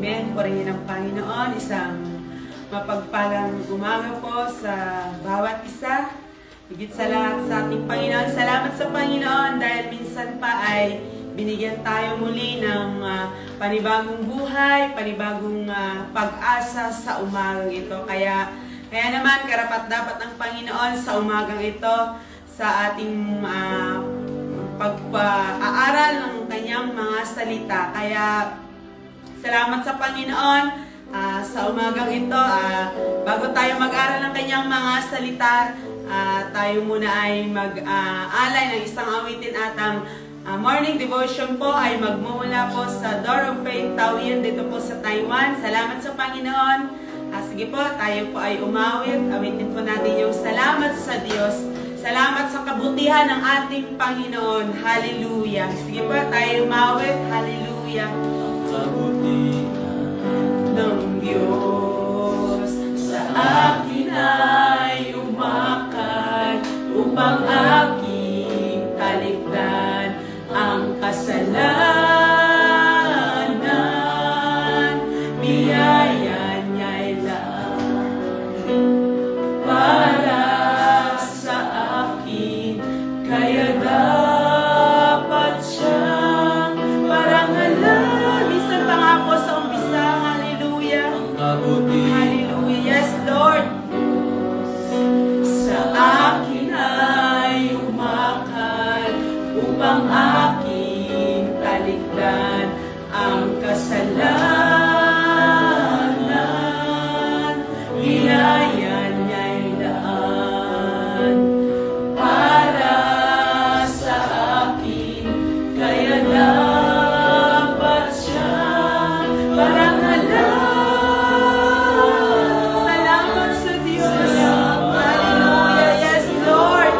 Amen. Purihin ang Panginoon. Isang mapagpalang umaga po sa bawat isa. Higit sa lahat sa ating Panginoon. Salamat sa Panginoon dahil minsan pa ay binigyan tayo muli ng panibagong buhay, panibagong pag-asa sa umagang ito. Kaya naman karapat-dapat ng Panginoon sa umagang ito sa ating pag-aaral ng kanyang mga salita. Kaya salamat sa Panginoon sa umagang ito. Bago tayo mag-aral ng kanyang mga salita, tayo muna ay mag-alay ng isang awitin at ang morning devotion po ay magmumula po sa Door of Faith Taoyuan dito po sa Taiwan. Salamat sa Panginoon. Sige po, tayo po ay umawit. Awitin po natin yung salamat sa Diyos. Salamat sa kabutihan ng ating Panginoon. Hallelujah. Sige po, tayo umawit. Hallelujah. Kabutihan ng Diyos sa akin ay umakan upang aking talikdan ang kasalanan. Biyaya niya'y lang para sa akin, kaya dapat siyang parangalan. Minsan pa nga po sa umpisa, hallelujah. Hallelujah, yes Lord. Sa akin ay umakan upang aking talikdan ang kasalanan. Biyaya niya'y daan para sa akin, kaya dapat siyang parangalan. Salamat sa Diyos. Hallelujah, yes Lord.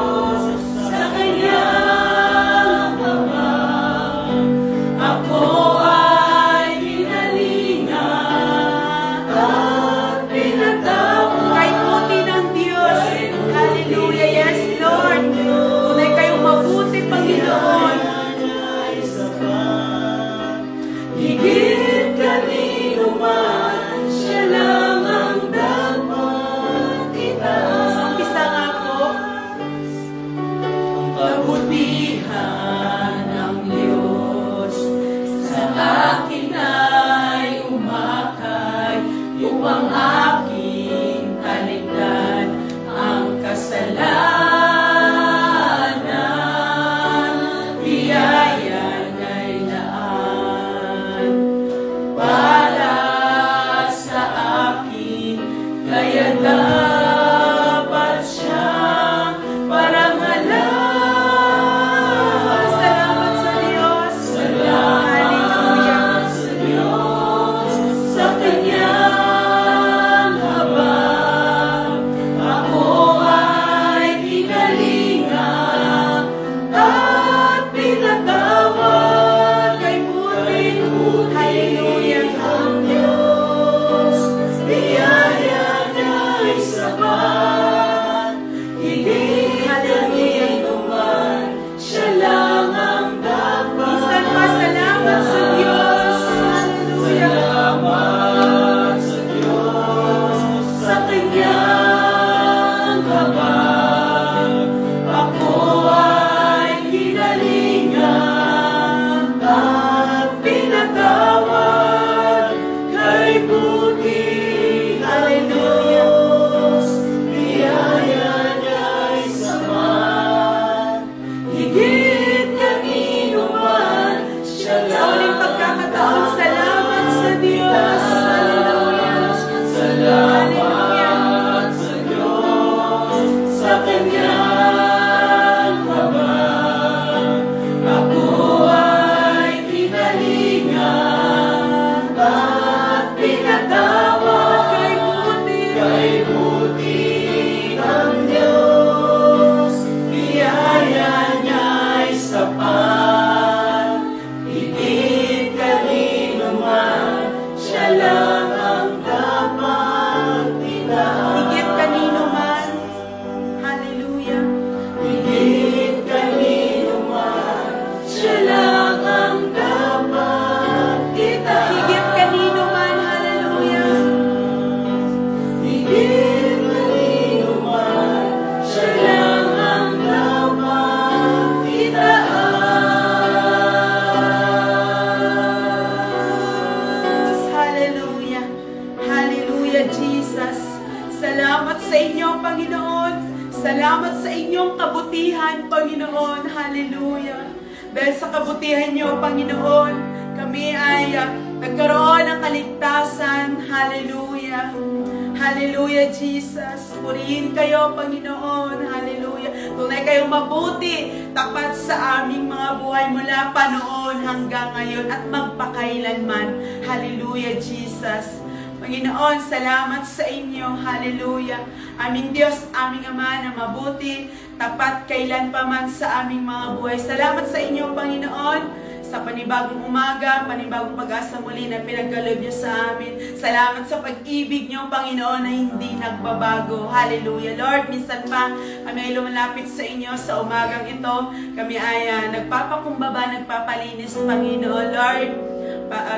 Sa kanyang ama ako ay pinaligid. kabutihan niyo, Panginoon, kami ay nagkaroon ng kaligtasan. Hallelujah. Hallelujah, Jesus. Purihin kayo, Panginoon. Hallelujah. Tunay kayong mabuti, tapat sa aming mga buhay mula pa noon hanggang ngayon at magpakailanman. Hallelujah, Jesus. Panginoon, salamat sa inyo. Hallelujah. Aming Diyos, aming Ama na mabuti, tapat kailan pa man sa aming mga buhay. Salamat sa inyo, Panginoon, sa panibagong umaga, panibagong pag-asa muli na pinagkaloob niyo sa amin. Salamat sa pag-ibig niyo, Panginoon, na hindi nagbabago. Hallelujah. Lord, minsan pa kami ay lumalapit sa inyo sa umagang ito. Kami ay nagpapakumbaba, nagpapalinis, Panginoon. Lord,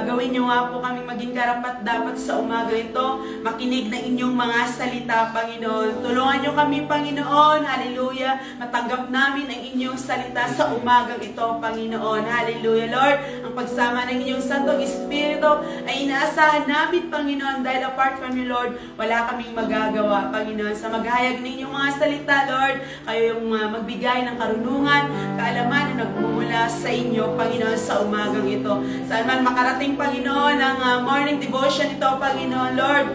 gawin niyo nga po kaming maging karapat-dapat sa umaga ito. Makinig na inyong mga salita, Panginoon. Tulungan niyo kami, Panginoon. Hallelujah. Matanggap namin ang inyong salita sa umagang ito, Panginoon. Hallelujah. Lord, ang pagsama ng inyong Santong Espiritu ay inaasahan namin, Panginoon, dahil apart from you, Lord, wala kaming magagawa, Panginoon. Sa maghayag ng inyong mga salita, Lord, kayo yung magbigay ng karunungan, kaalaman na nagmumula sa inyo, Panginoon, sa umagang ito. Saan man makarating, Panginoon, ang morning devotion ito, Panginoon, Lord,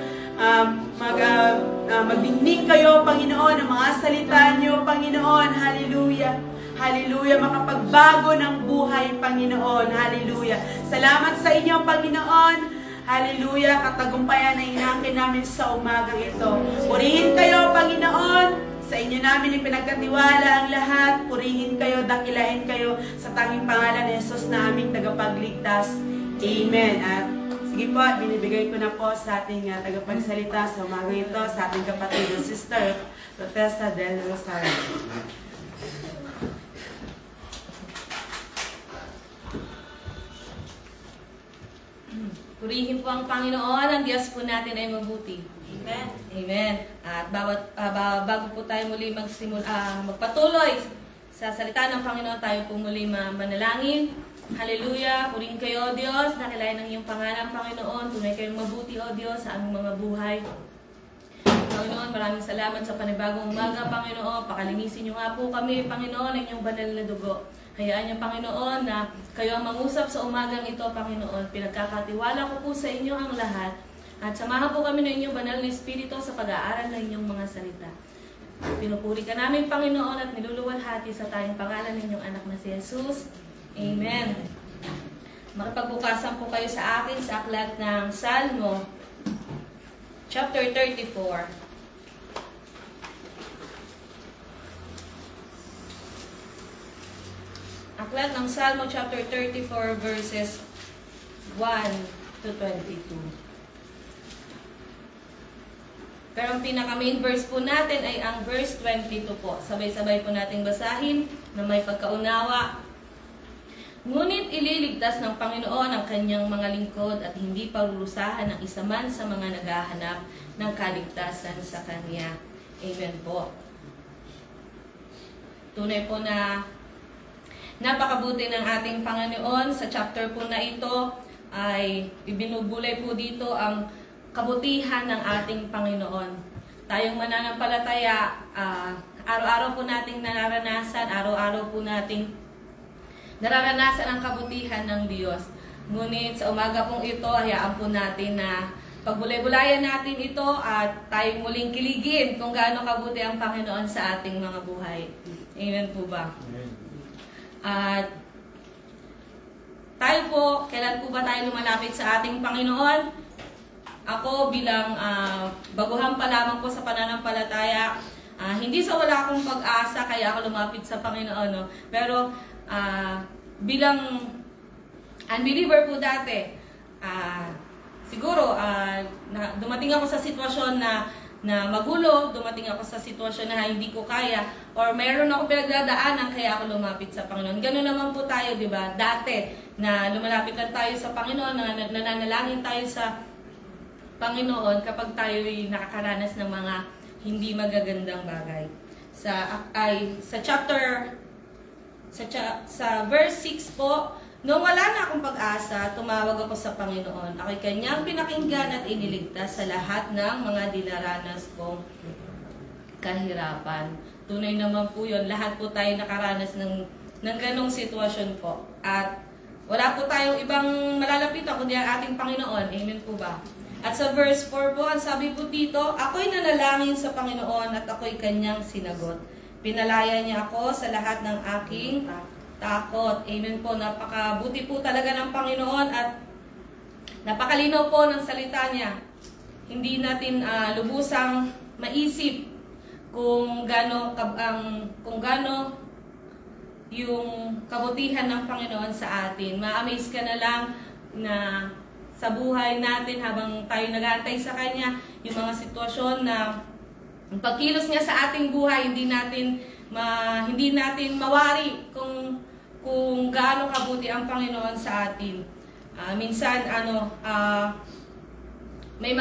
magdingning kayo, Panginoon, ng mga salita niyo, Panginoon. Hallelujah. Hallelujah. Makapagbago ng buhay, Panginoon. Hallelujah. Salamat sa inyo, Panginoon. Hallelujah. Katagumpayan na inakin namin sa umagang ito. Purihin kayo, Panginoon. Sa inyo namin ipinagkatiwala ang lahat. Purihin kayo, dakilain kayo sa tanging pangalan ni Jesus na aming tagapagligtas. Amen. At sige po, binibigay ko na po sa ating tagapagsalita sa umagang ito, sa ating kapatid, Sister Professor Del Rosario. Purihin po ang Panginoon, ang Diyos po natin ay mabuti. Amen. Amen. At bago po tayo muli magpatuloy sa salita ng Panginoon, tayo po muli manalangin. Hallelujah. Purihin kayo, O Diyos, nakilain ng iyong pangalan, Panginoon. Tunay kayong mabuti, O Diyos, sa aming mga buhay. Panginoon, maraming salamat sa panibagong umaga, Panginoon. Pakalinisin niyo nga po kami, Panginoon, ng inyong banal na dugo. Hayaan niyo, Panginoon, na kayo ang mangusap sa umagang ito, Panginoon. Pinagkakatiwala ko po sa inyo ang lahat. At samahan po kami ng inyong banal na Espiritu sa pag-aaral ng inyong mga salita. Pinupuri ka namin, Panginoon, at niluluwalhati sa tayong pangalan ng inyong anak na si Jesus. Amen. Makapagbukasan po kayo sa akin sa aklat ng Salmo, chapter 34. Aklat ng Salmo chapter 34 verses 1 to 22. Pero ang pinaka-main verse po natin ay ang verse 22 po. Sabay-sabay po nating basahin na may pagkaunawa. Ngunit ililigtas ng Panginoon ang kanyang mga lingkod at hindi parurusahan ng isa man sa mga naghahanap ng kaligtasan sa Kanya. Amen po. Tunay po na napakabuti ng ating Panginoon. Sa chapter po na ito ay ibinubulay po dito ang kabutihan ng ating Panginoon. Tayong mananampalataya, araw-araw po nating nararanasan, araw-araw po nating nararanasan ang kabutihan ng Diyos. Ngunit sa umaga pong ito, hayaan po natin na pagbulay-bulayan natin ito at tayong muling kiligin kung gaano kabuti ang Panginoon sa ating mga buhay. Amen po ba? Amen. At tayo po, kailan po ba tayo lumalapit sa ating Panginoon? Ako bilang baguhan pa lamang po sa pananampalataya, hindi sa wala akong pag-asa kaya ako lumapit sa Panginoon. No? Pero bilang unbeliever po dati, siguro dumating ako sa sitwasyon na magulo, dumating ako sa sitwasyon na hindi ko kaya, or mayroon ako pinagdadaanan kaya ako lumapit sa Panginoon. Ganun naman po tayo, di ba? Dati, na lumalapit lang tayo sa Panginoon, na nananalangin tayo sa Panginoon kapag tayo ay nakakaranas ng mga hindi magagandang bagay. Sa verse 6 po, nung wala na akong pag-asa, tumawag ako sa Panginoon. Ako'y kanyang pinakinggan at iniligtas sa lahat ng mga dinaranas kong kahirapan. Tunay naman po yun. Lahat po tayo nakaranas ng ng ganong sitwasyon po. At wala po tayong ibang malalapitan kundi ang ating Panginoon. Amen po ba? At sa verse 4 po, ang sabi po dito, ako'y nanalangin sa Panginoon at ako'y kanyang sinagot. Pinalaya niya ako sa lahat ng aking takot. Amen po. Napakabuti po talaga ng Panginoon at napakalinaw po ng salita niya. Hindi natin lubusang maisip kung gaano yung kabutihan ng Panginoon sa atin. Ma-amaze ka na lang na sa buhay natin habang tayo nag-aantay sa Kanya, yung mga sitwasyon na pagkilos niya sa ating buhay, hindi natin mawari kung gaano kabuti ang Panginoon sa atin. Minsan may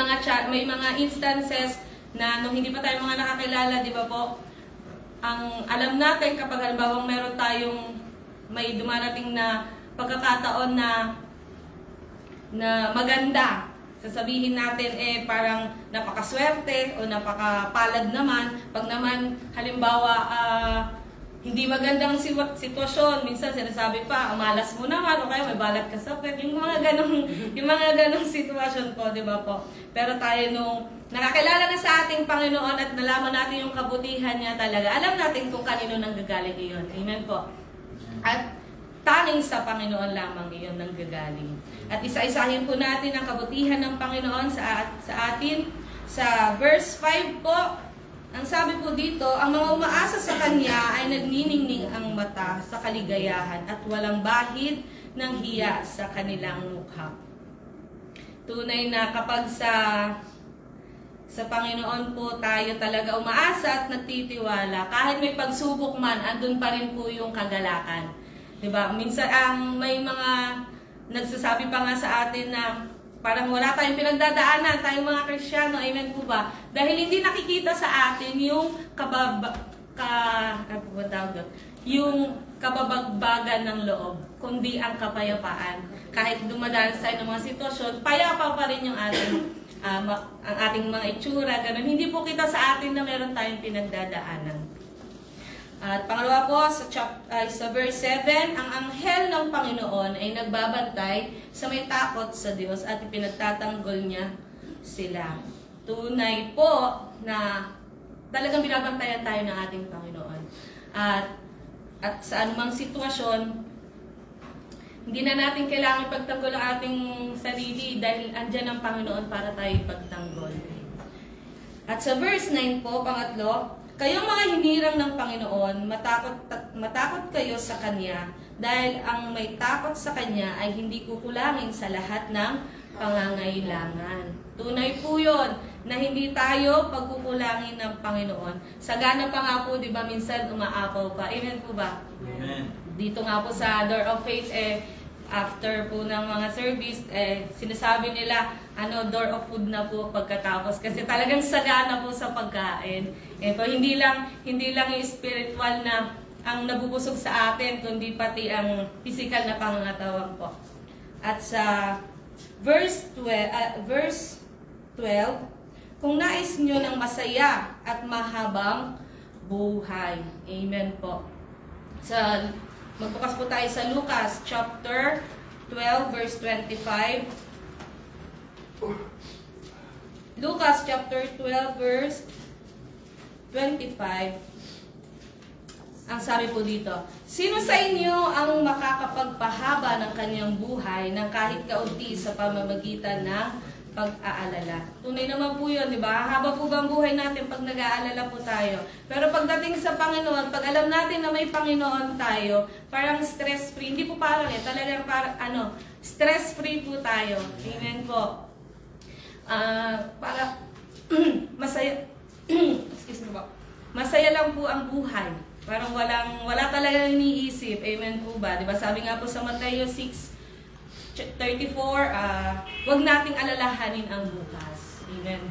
mga instances na nung hindi pa tayo mga nakakilala, di ba po? Ang alam natin kapag halimbawa meron tayong may dumarating na pagkakataon na maganda, sasabihin natin parang napakaswerte o napakapalad naman. Pag naman halimbawa hindi magandang sitwasyon, minsan sinasabi pa, malas mo naman o kaya may balat ka sa pet. Yung mga ganong sitwasyon po, di ba po? Pero tayo nung nakakilala na sa ating Panginoon at nalaman natin yung kabutihan niya talaga, alam natin kung kanino nanggagaling iyon. Amen po. At tanging sa Panginoon lamang iyon nanggagaling. At isa-isahin po natin ang kabutihan ng Panginoon sa atin. Sa verse 5 po, ang sabi po dito, ang mga umaasa sa Kanya ay nagniningning ang mata sa kaligayahan at walang bahid ng hiya sa kanilang mukha. Tunay na kapag sa Panginoon po tayo talaga umaasa at nagtitiwala, kahit may pagsubok man, andun pa rin po yung kagalakan. Diba? Minsan may mga nagsasabi pa nga sa atin na parang wala tayong pinagdadaanan, tayong mga Kristiyano, amen po ba? Dahil hindi nakikita sa atin yung kababagbagan ng loob, kundi ang kapayapaan. Kahit dumadaan sa ng mga sitwasyon, payapa pa rin yung ating mga itsura, ganun. Hindi po kita sa atin na meron tayong pinagdadaanan. At pangalawa po, sa verse 7, ang anghel ng Panginoon ay nagbabantay sa may takot sa Diyos at ipinagtatanggol niya sila. Tunay po na talagang binabantayan tayo ng ating Panginoon. At sa anumang sitwasyon, hindi na natin kailangan ipagtanggol ang ating sarili dahil andyan ang Panginoon para tayo ipagtanggol. At sa verse 9 po, pangatlo, kayong mga hinirang ng Panginoon, matakot kayo sa Kanya, dahil ang may takot sa Kanya ay hindi kukulangin sa lahat ng pangangailangan. Tunay po yun, na hindi tayo pagkukulangin ng Panginoon. Sagana pa nga po, di ba, minsan umaapaw pa. Amen po ba? Amen. Dito nga po sa Door of Faith, after po ng mga service, sinasabi nila, door of food na po pagkatapos. Kasi talagang sagana po sa pagkain. Hindi lang yung spiritual na ang nabubusog sa atin, kundi pati ang physical na pangangatawan po. At sa verse 12, kung nais nyo ng masaya at mahabang buhay. Amen po. Magbukas po tayo sa Lucas chapter 12 verse 25. Lucas chapter 12 verse 25. Ang sabi po dito, sino sa inyo ang makakapagpahaba ng kanyang buhay ng kahit kaunti sa pamamagitan ng pag-aalala? Tunay naman po yun, di ba? Haba po ba ang buhay natin pag nag-aalala po tayo? Pero pagdating sa Panginoon, pag alam natin na may Panginoon tayo, parang stress-free. Hindi po parang talagang stress-free po tayo. Amen po. Para masaya, excuse me po. Masaya lang po ang buhay. Parang wala talagang iniisip. Amen po ba? Di ba? Sabi nga po sa Mateo 6:34, wag nating alalahanin ang bukas. Amen.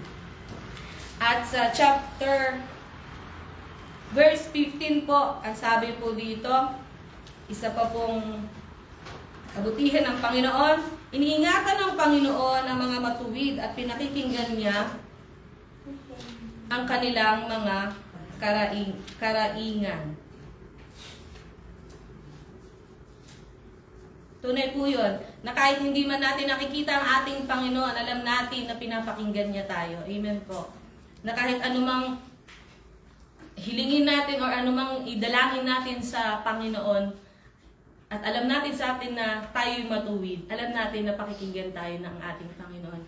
At sa verse 15 po, ang sabi po dito, isa pa pong kabutihan ng Panginoon, iniingatan ng Panginoon ang mga matuwid at pinakikinggan niya ang kanilang mga karaingan. Tunay po yun, na kahit hindi man natin nakikita ang ating Panginoon, alam natin na pinapakinggan niya tayo. Amen po. Na kahit anumang hilingin natin or anumang idalangin natin sa Panginoon, at alam natin sa atin na tayo'y matuwid, alam natin na pakikinggan tayo ng ating Panginoon.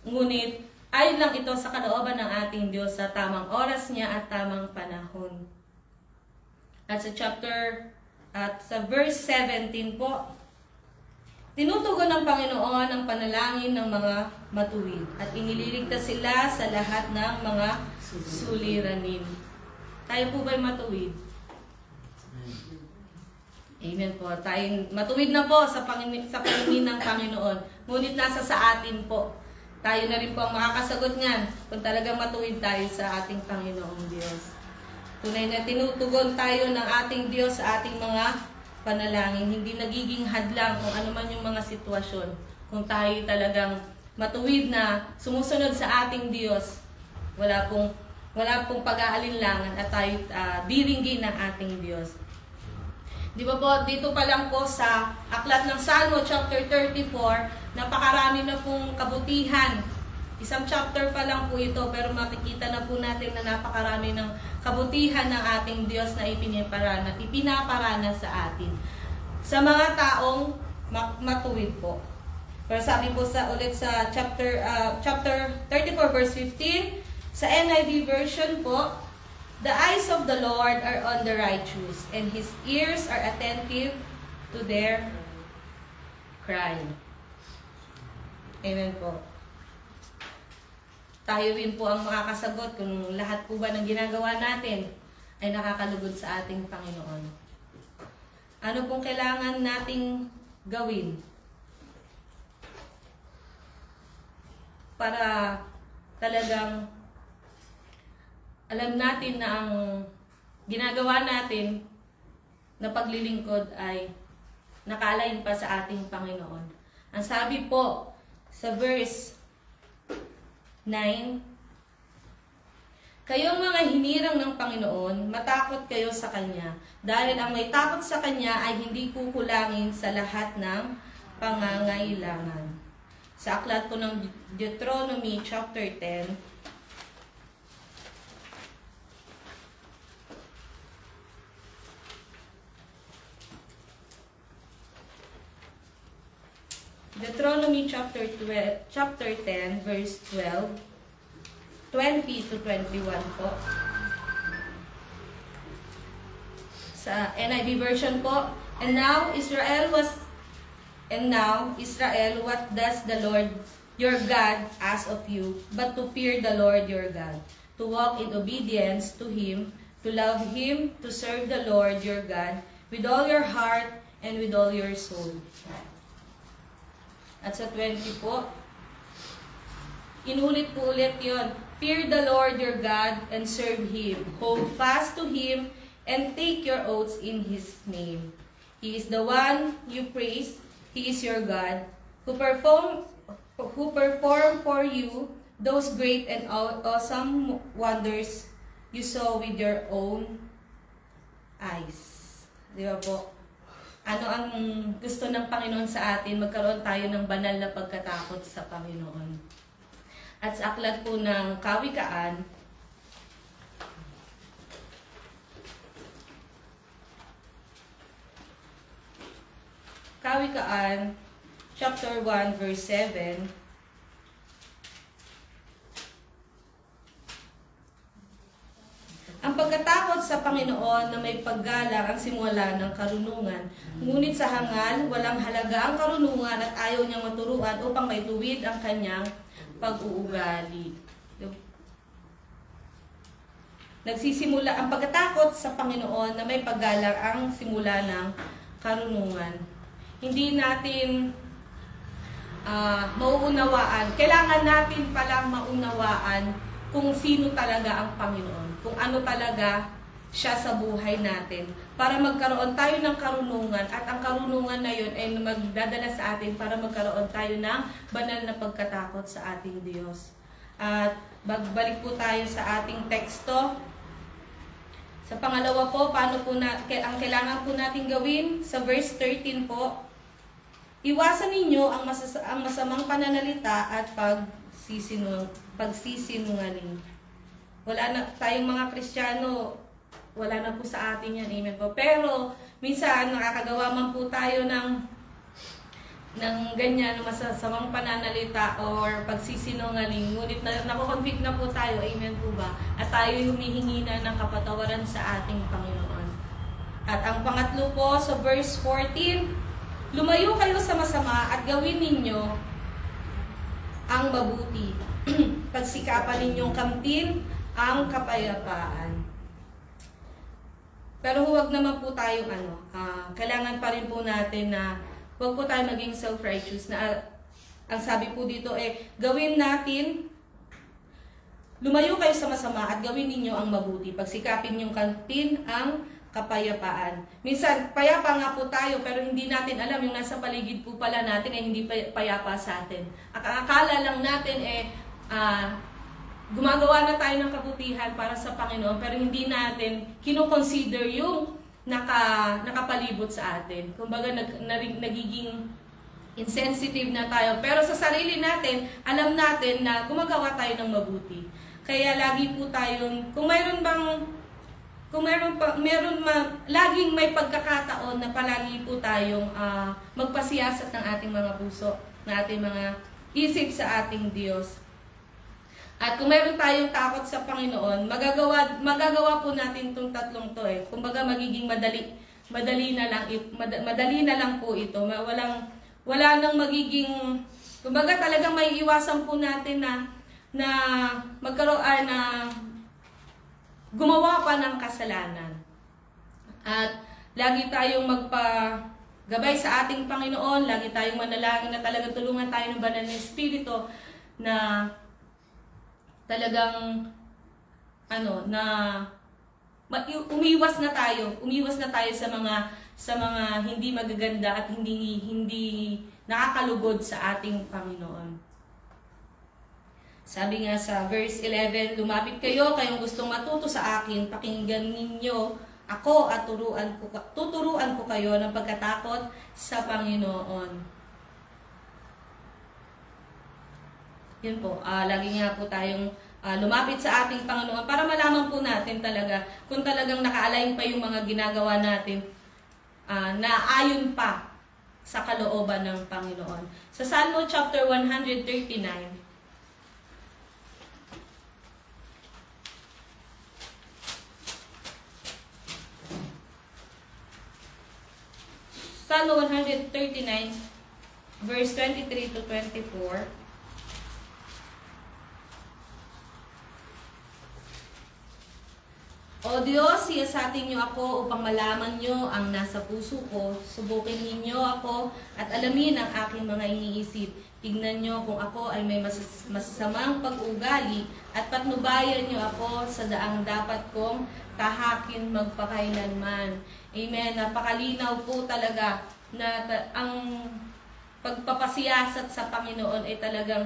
Ngunit, ayon lang ito sa kalooban ng ating Diyos sa tamang oras niya at tamang panahon. At sa verse 17 po, tinutugon ng Panginoon ang panalangin ng mga matuwid at inililigtas sila sa lahat ng mga suliranin. Tayo po ba'y matuwid? Amen po. Tayo matuwid na po sa paningin ng Panginoon. Ngunit nasa sa atin po. Tayo na rin po ang makakasagot niyan kung talagang matuwid tayo sa ating Panginoong Diyos. Tunay na tinutugon tayo ng ating Diyos sa ating mga panalangin. Hindi nagiging hadlang kung ano man yung mga sitwasyon. Kung tayo talagang matuwid na sumusunod sa ating Diyos, wala pong pag-aalinlangan at tayo diringgin ng ating Diyos. Di ba po, dito pa lang po sa aklat ng Salmo chapter 34, napakarami na pong kabutihan. Isang chapter pa lang po ito, pero makikita na po natin na napakarami ng kabutihan ng ating Diyos na ipinaparana sa atin. Sa mga taong matuwid po. Pero sabi po ulit sa chapter 34 verse 15, sa NIV version po, the eyes of the Lord are on the righteous, and His ears are attentive to their cry. Amen po. Tayo rin po ang makakasagot kung lahat po ba ng ginagawa natin ay nakakalugod sa ating Panginoon. Ano pong kailangan nating gawin para talagang alam natin na ang ginagawa natin na paglilingkod ay nakalain pa sa ating Panginoon. Ang sabi po sa verse 9, kayong mga hinirang ng Panginoon, matakot kayo sa Kanya, dahil ang may takot sa Kanya ay hindi kukulangin sa lahat ng pangangailangan. Sa aklat po ng Deuteronomy chapter 10, Deuteronomy chapter 10 verse 12, 20 to 21 po. Sa NIV version po, And now Israel, what does the Lord your God ask of you, but to fear the Lord your God, to walk in obedience to Him, to love Him, to serve the Lord your God with all your heart and with all your soul. At sa 20 po, inulit po ulit yun. Fear the Lord your God and serve Him. Hold fast to Him and take your oaths in His name. He is the one you praise. He is your God, who perform for you those great and awesome wonders you saw with your own eyes. Di ba po? Ano ang gusto ng Panginoon sa atin? Magkaroon tayo ng banal na pagkatakot sa Panginoon. At sa aklat po ng Kawikaan, chapter 1, verse 7, ang pagkatakot sa Panginoon na may paggalang ang simula ng karunungan. Ngunit sa hangal, walang halaga ang karunungan at ayaw niyang maturuan upang maituwid ang kanyang pag-uugali. Nagsisimula ang pagkatakot sa Panginoon na may paggalang ang simula ng karunungan. Hindi natin mauunawaan. Kailangan natin palang maunawaan kung sino talaga ang Panginoon. Kung ano talaga siya sa buhay natin. Para magkaroon tayo ng karunungan at ang karunungan na yun ay magdadala sa atin para magkaroon tayo ng banal na pagkatakot sa ating Diyos. At magbalik po tayo sa ating teksto. Sa pangalawa po, paano po ang kailangan po natin gawin? Sa verse 13 po, Iwasan ninyo ang masamang pananalita at pagsisinungaling. Wala na tayong mga Kristiyano, wala na po sa atin yan, amen po. Pero minsan nakakagawa man po tayo ng ganyan, masasamang pananalita or pagsisinungaling, ngunit nakukonvict na po tayo, amen po ba? At tayo humihingi na ng kapatawaran sa ating Panginoon. At ang pangatlo po sa verse 14, lumayo kayo sa masama at gawin ninyo ang mabuti. Pagsikapan ninyong kamtin ang kapayapaan. Pero huwag naman po tayong kailangan pa rin po natin na huwag po tayo maging self-righteous na ang sabi po dito gawin natin, lumayo kayo sa masama at gawin ninyo ang mabuti. Pagsikapin yung kamtin ang kapayapaan. Minsan, payapa nga po tayo pero hindi natin alam yung nasa paligid po pala natin ay hindi payapa sa atin. Akala lang natin gumagawa na tayo ng kabutihan para sa Panginoon pero hindi natin kino-consider yung nakapalibot sa atin. Kumbaga nagiging insensitive na tayo. Pero sa sarili natin, alam natin na gumagawa tayo ng mabuti. Kaya lagi po tayong, laging may pagkakataon na palagi po tayong magpasiyasat ng ating mga puso, ng ating mga isip sa ating Diyos. At kung mayroon tayong takot sa Panginoon, magagawa po natin itong tatlong to Kumbaga magiging madali na lang po ito. Wala nang magiging, kumbaga talagang may iwasan po natin na magkaroon na gumawa pa ng kasalanan. At lagi tayong magpagabay sa ating Panginoon, lagi tayong manalangin na talagang tulungan tayo ng banal na Espiritu na talagang umiwas na tayo sa mga hindi magaganda at hindi nakakalugod sa ating Panginoon. Sabi nga sa verse 11, lumapit kayo, kayong gustong matuto sa akin, pakinggan ninyo ako at tuturuan ko kayo ng pagkatakot sa Panginoon. Yun po, lagi nga po tayong lumapit sa ating Panginoon para malaman po natin talaga kung talagang naka-align pa yung mga ginagawa natin na ayon pa sa kalooban ng Panginoon. Sa Salmo chapter 139, Salmo 139, verse 23 to 24. O Diyos, siyasatin niyo ako upang malaman niyo ang nasa puso ko. Subukin ninyo ako at alamin ang aking mga iniisip. Tignan niyo kung ako ay may masasamang pag-ugali at patnubayan niyo ako sa daang dapat kong tahakin magpakailanman. Amen. Napakalinaw po talaga na ang pagpapasiyasat sa Panginoon ay talagang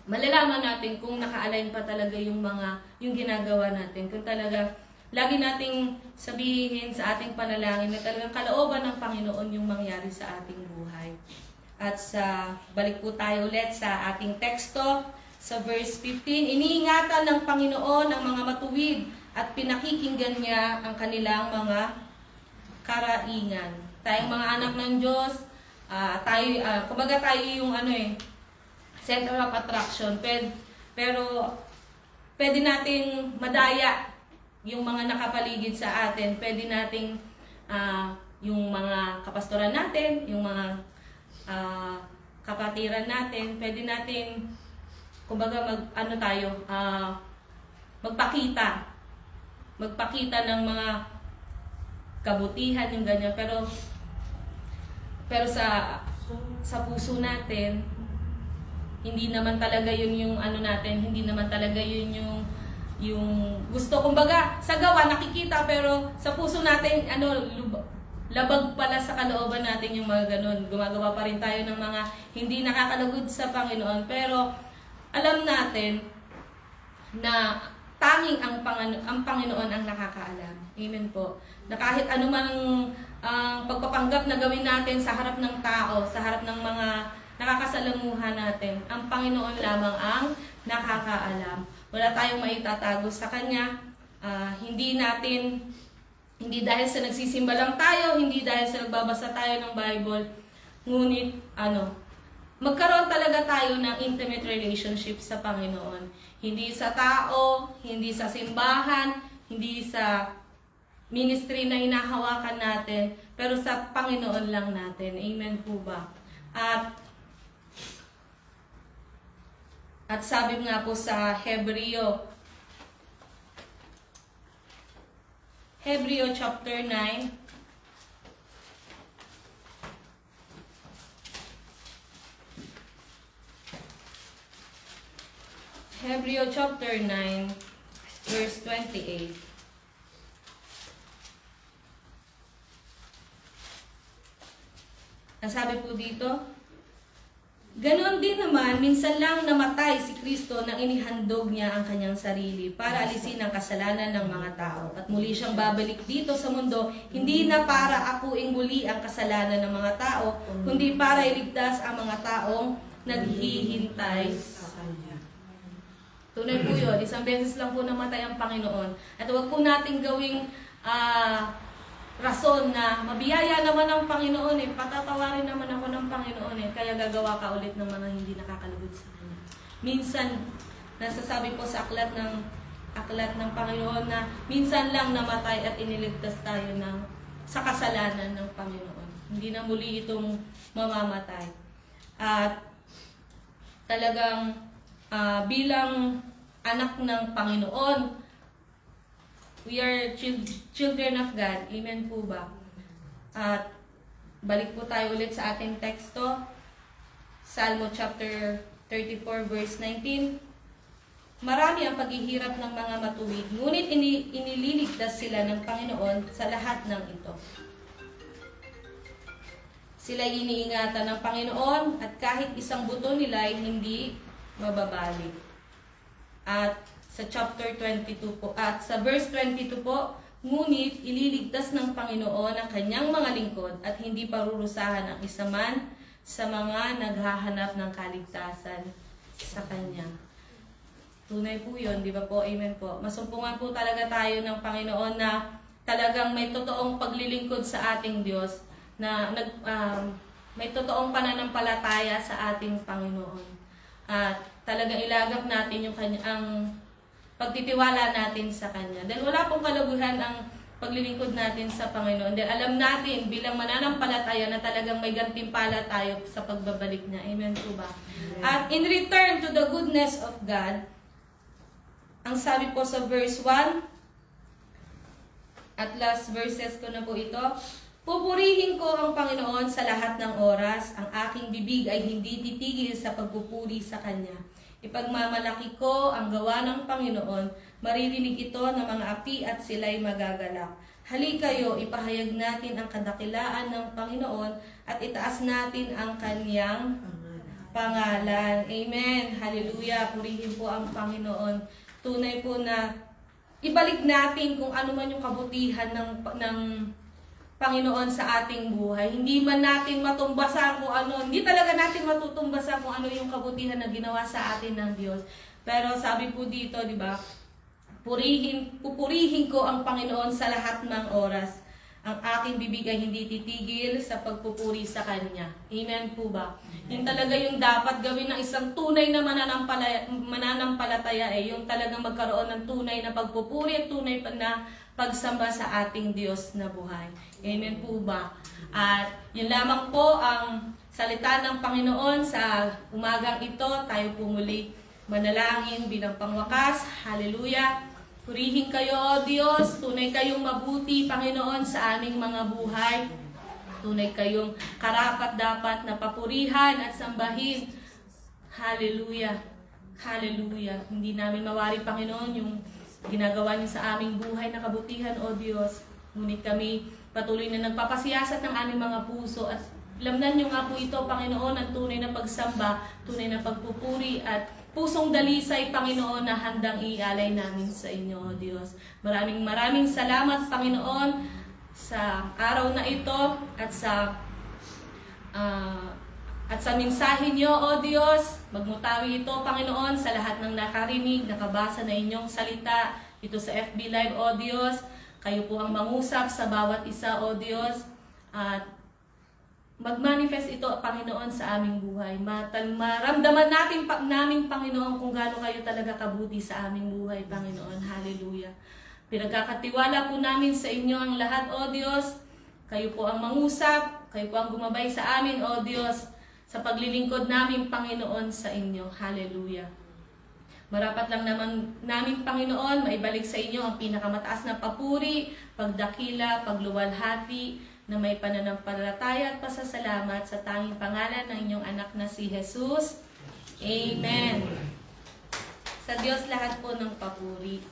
malalaman natin kung naka-align pa talaga yung ginagawa natin. Kung talaga lagi nating sabihin sa ating panalangin na talagang kalooban ng Panginoon yung mangyari sa ating buhay. At balik po tayo ulit sa ating teksto sa verse 15. Iniingatan ng Panginoon ang mga matuwid at pinakikinggan niya ang kanilang mga karaingan. Tayong mga anak ng Diyos, kumbaga tayo yung center of attraction. Pero pwede nating madaya yung mga nakapaligid sa atin. Pwede nating yung mga kapastoran natin, yung mga kapatiran natin, pwede nating kumbaga magpakita ng mga kabutihan, yung ganyan. Pero sa puso natin, hindi naman talaga yun yung natin, hindi naman talaga yun yung gusto. Kumbaga, sa gawa nakikita pero sa puso natin, labag pala sa kalooban natin yung mga ganun. Gumagawa pa rin tayo ng mga hindi nakakalugod sa Panginoon. Pero alam natin na tanging ang Panginoon ang nakakaalam. Amen po. Na kahit anumang ang pagpapanggap na gawin natin sa harap ng tao, sa harap ng mga nakakasalamuhan natin. Ang Panginoon lamang ang nakakaalam. Wala tayong maitatago sa Kanya. Hindi dahil sa nagsisimba lang tayo, hindi dahil sa nagbabasa tayo ng Bible, ngunit magkaroon talaga tayo ng intimate relationship sa Panginoon. Hindi sa tao, hindi sa simbahan, hindi sa ministry na hinahawakan natin, pero sa Panginoon lang natin. Amen po ba? At sabi nga po sa Hebreo chapter 9, Hebreo chapter 9, verse 28. Ang sabi po dito, ganoon din naman, minsan lang namatay si Kristo nang inihandog niya ang kanyang sarili para alisin ang kasalanan ng mga tao. At muli siyang babalik dito sa mundo, hindi na para akuing muli ang kasalanan ng mga tao, kundi para iligtas ang mga taong naghihintay sa Kanya. Tunay po yun, isang beses lang po namatay ang Panginoon. At huwag po natin gawing rason na mabiyaya naman ng Panginoon patatawarin naman ako ng Panginoon kaya gagawa ka ulit ng mga hindi nakakalugod sa Kanya. Minsan, nasasabi po sa aklat ng Panginoon na minsan lang namatay at iniligtas tayo sa kasalanan ng Panginoon. Hindi na muli itong mamamatay. At talagang bilang anak ng Panginoon, we are children of God. Amen po ba? At balik po tayo ulit sa ating teksto. Salmo chapter 34 verse 19. Marami ang paghihirap ng mga matuwid, ngunit inililigtas sila ng Panginoon sa lahat ng ito. Sila iniingatan ng Panginoon at kahit isang buto nila ay hindi mababalik. At sa chapter 22 po, at sa verse 22 po, ngunit ililigtas ng Panginoon ang kanyang mga lingkod at hindi parurusahan ang isa man sa mga naghahanap ng kaligtasan sa Kanya. Tunay po yun, di ba po? Amen po. Masumpungan po talaga tayo ng Panginoon na talagang may totoong paglilingkod sa ating Diyos, na may totoong pananampalataya sa ating Panginoon. At talagang ilagak natin ang pagtitiwala natin sa Kanya. Dahil wala pong kaluguhan ang paglilingkod natin sa Panginoon. Dahil alam natin bilang mananampalataya na talagang may gantimpala tayo sa pagbabalik niya. Amen po ba? Amen. At in return to the goodness of God, ang sabi po sa verse 1, at last verses ko na po ito, pupurihin ko ang Panginoon sa lahat ng oras. Ang aking bibig ay hindi titigil sa pagpupuri sa Kanya. Ipagmamalaki ko ang gawa ng Panginoon, maririnig ito ng mga api at sila'y magagalak. Halikayo, ipahayag natin ang kadakilaan ng Panginoon at itaas natin ang Kanyang pangalan. Amen. Hallelujah. Purihin po ang Panginoon. Tunay po na ibalik natin kung ano man yung kabutihan ng Panginoon sa ating buhay. Hindi man natin matumbasan kung ano, hindi talaga natin matutumbasan kung ano yung kabutihan na ginawa sa atin ng Diyos. Pero sabi po dito, di ba? Pupurihin ko ang Panginoon sa lahat ng oras. Ang aking bibig ay hindi titigil sa pagpupuri sa Kanya. Amen po ba? Yung talaga yung dapat gawin ng isang tunay na mananampalataya yung talagang magkaroon ng tunay na pagpupuri at tunay na pagsamba sa ating Diyos na buhay. Amen po ba? At yun lamang po ang salita ng Panginoon sa umagang ito. Tayo po muli manalangin bilang pangwakas. Hallelujah! Purihin kayo, O Diyos. Tunay kayong mabuti, Panginoon, sa aming mga buhay. Tunay kayong karapat-dapat na papurihan at sambahin. Hallelujah! Hallelujah! Hindi namin mawari, Panginoon, yung ginagawa niyo sa aming buhay na kabutihan, O Diyos. Ngunit kami patuloy na nagpapasiyasat ng aming mga puso at lamnan niyo nga po ito, Panginoon, ang tunay na pagsamba, tunay na pagpupuri at pusong dalisay, Panginoon, na handang ialay namin sa inyo, O Diyos. Maraming salamat, Panginoon, sa araw na ito at sa mensahe niyo, O Diyos. Magmutawi ito, Panginoon, sa lahat ng nakarinig, nakabasa na inyong salita ito sa FB Live, O Diyos. Kayo po ang mangusap sa bawat isa, O Diyos. At mag-manifest ito, Panginoon, sa aming buhay. Maramdaman namin, Panginoon, kung gaano kayo talaga kabuti sa aming buhay, Panginoon. Hallelujah. Pinagkakatiwala po namin sa inyo ang lahat, O Diyos. Kayo po ang mangusap, kayo po ang gumabay sa amin, O Diyos, sa paglilingkod namin, Panginoon, sa inyo. Hallelujah. Marapat lang naman namin, Panginoon, maibalik sa inyo ang pinakamataas na papuri, pagdakila, pagluwalhati, na may pananampalataya at pasasalamat sa tanging pangalan ng inyong anak na si Jesus. Amen. Sa Diyos lahat po ng papuri.